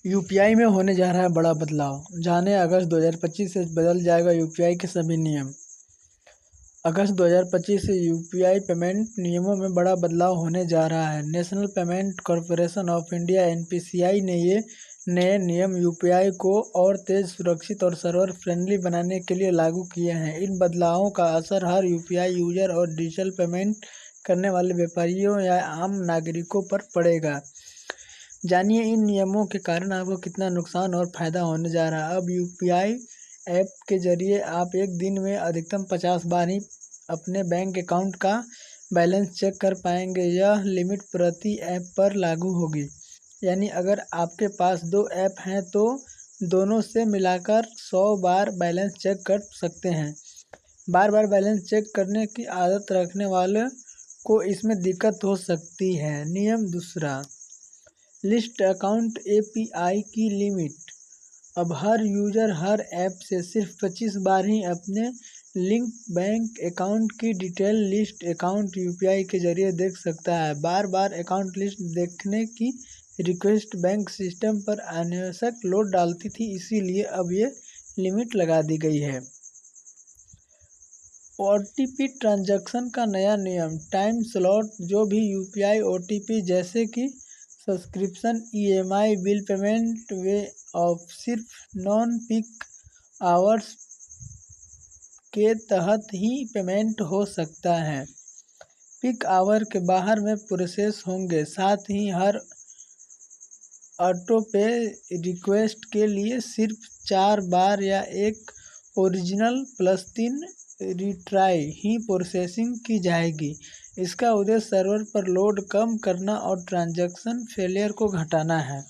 UPI में होने जा रहा है बड़ा बदलाव। जानें, अगस्त 2025 से बदल जाएगा यूपीआई के सभी नियम। अगस्त 2025 से यूपीआई पेमेंट नियमों में बड़ा बदलाव होने जा रहा है। National payment corporation of India NPCI ने ये नए नियम यूपीआई को और तेज, सुरक्षित और सर्वर फ्रेंडली बनाने के लिए लागू किए हैं। इन बदलावों का असर हर यूपीआई यूजर और डिजिटल पेमेंट करने वाले व्यापारियों या आम नागरिकों पर पड़ेगा। जानिए इन नियमों के कारण आपको कितना नुकसान और फायदा होने जा रहा है। अब यूपीआई ऐप के जरिए आप एक दिन में अधिकतम 50 बार ही अपने बैंक अकाउंट का बैलेंस चेक कर पाएंगे। यह लिमिट प्रति ऐप पर लागू होगी, यानी अगर आपके पास 2 ऐप हैं तो दोनों से मिलाकर 100 बार बैलेंस चेक कर सकते हैं। बार बार बैलेंस चेक करने की आदत रखने वाले को इसमें दिक्कत हो सकती है। नियम दूसरा, लिस्ट अकाउंट एपीआई की लिमिट। अब हर यूजर हर ऐप से सिर्फ 25 बार ही अपने लिंक बैंक अकाउंट की डिटेल लिस्ट अकाउंट यूपीआई के जरिए देख सकता है। बार बार अकाउंट लिस्ट देखने की रिक्वेस्ट बैंक सिस्टम पर अनावश्यक लोड डालती थी, इसीलिए अब ये लिमिट लगा दी गई है। ओटीपी ट्रांजैक्शन का नया नियम। टाइम स्लॉट, जो भी यूपीआई ओटीपी जैसे कि subscription, EMI, bill payment way of सिर्फ नॉन पीक आवर्स के तहत ही पेमेंट हो सकता है। पीक आवर के बाहर में प्रोसेस होंगे। साथ ही हर ऑटो पे रिक्वेस्ट के लिए सिर्फ 4 बार या एक ओरिजिनल प्लस 3 रिट्राई ही प्रोसेसिंग की जाएगी। इसका उद्देश्य सर्वर पर लोड कम करना और ट्रांजैक्शन फेलियर को घटाना है।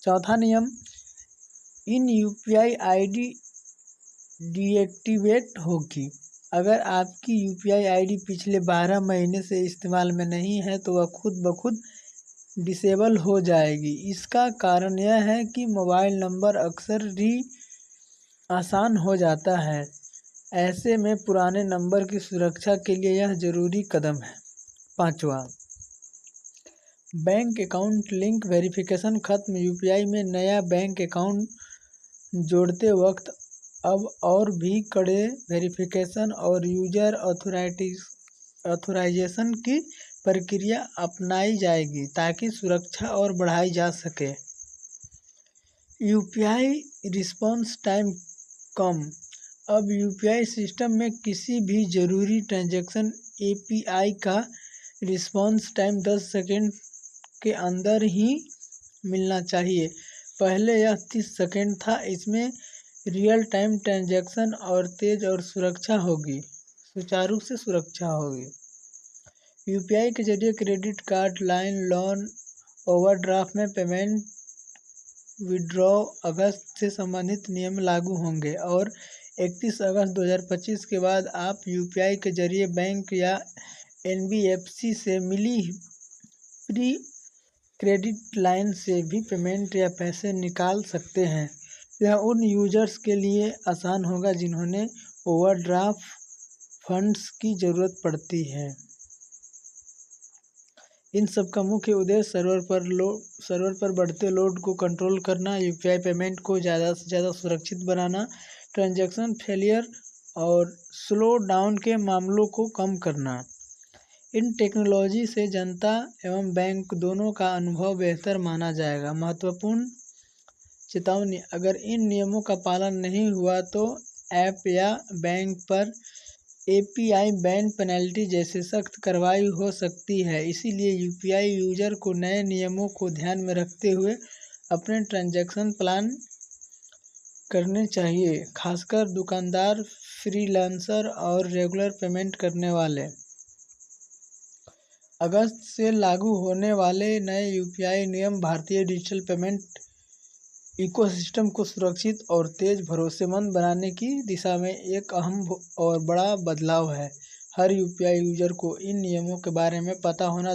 चौथा नियम, इन यूपीआई आईडी डीएक्टिवेट होगी। अगर आपकी यूपीआई आईडी पिछले 12 महीने से इस्तेमाल में नहीं है तो वह खुद ब खुद डिसेबल हो जाएगी। इसका कारण यह है कि मोबाइल नंबर अक्सर आसान हो जाता है। ऐसे में पुराने नंबर की सुरक्षा के लिए यह जरूरी कदम है। पांचवा, बैंक अकाउंट लिंक वेरिफिकेशन खत्म। यूपीआई में नया बैंक अकाउंट जोड़ते वक्त अब और भी कड़े वेरिफिकेशन और यूजर ऑथराइजेशन की प्रक्रिया अपनाई जाएगी ताकि सुरक्षा और बढ़ाई जा सके। यूपीआई रिस्पॉन्स टाइम कम। अब यूपीआई सिस्टम में किसी भी ज़रूरी ट्रांजैक्शन एपीआई का रिस्पॉन्स टाइम 10 सेकंड के अंदर ही मिलना चाहिए। पहले यह 30 सेकंड था। इसमें रियल टाइम ट्रांजैक्शन और तेज और सुचारू से सुरक्षा होगी। यूपीआई के जरिए credit card, line, loan, overdraft में पेमेंट विड्रॉ अगस्त से संबंधित नियम लागू होंगे और 31 अगस्त 2025 के बाद आप यूपीआई के जरिए बैंक या एनबीएफसी से मिली प्री क्रेडिट लाइन से भी पेमेंट या पैसे निकाल सकते हैं। यह उन यूजर्स के लिए आसान होगा जिन्होंने ओवरड्राफ्ट फंड्स की ज़रूरत पड़ती है। इन सब का मुख्य उद्देश्य सर्वर पर बढ़ते लोड को कंट्रोल करना, यूपीआई पेमेंट को ज़्यादा से ज़्यादा सुरक्षित बनाना, ट्रांजैक्शन फेलियर और स्लो डाउन के मामलों को कम करना। इन टेक्नोलॉजी से जनता एवं बैंक दोनों का अनुभव बेहतर माना जाएगा। महत्वपूर्ण चेतावनी, अगर इन नियमों का पालन नहीं हुआ तो ऐप या बैंक पर एपीआई बैन, पेनल्टी जैसे सख्त कार्रवाई हो सकती है। इसीलिए यूपीआई यूजर को नए नियमों को ध्यान में रखते हुए अपने ट्रांजैक्शन प्लान करने चाहिए, खासकर दुकानदार, फ्रीलांसर और रेगुलर पेमेंट करने वाले। अगस्त से लागू होने वाले नए यूपीआई नियम भारतीय डिजिटल पेमेंट इकोसिस्टम को सुरक्षित और तेज, भरोसेमंद बनाने की दिशा में एक अहम और बड़ा बदलाव है। हर यूपीआई यूजर को इन नियमों के बारे में पता होना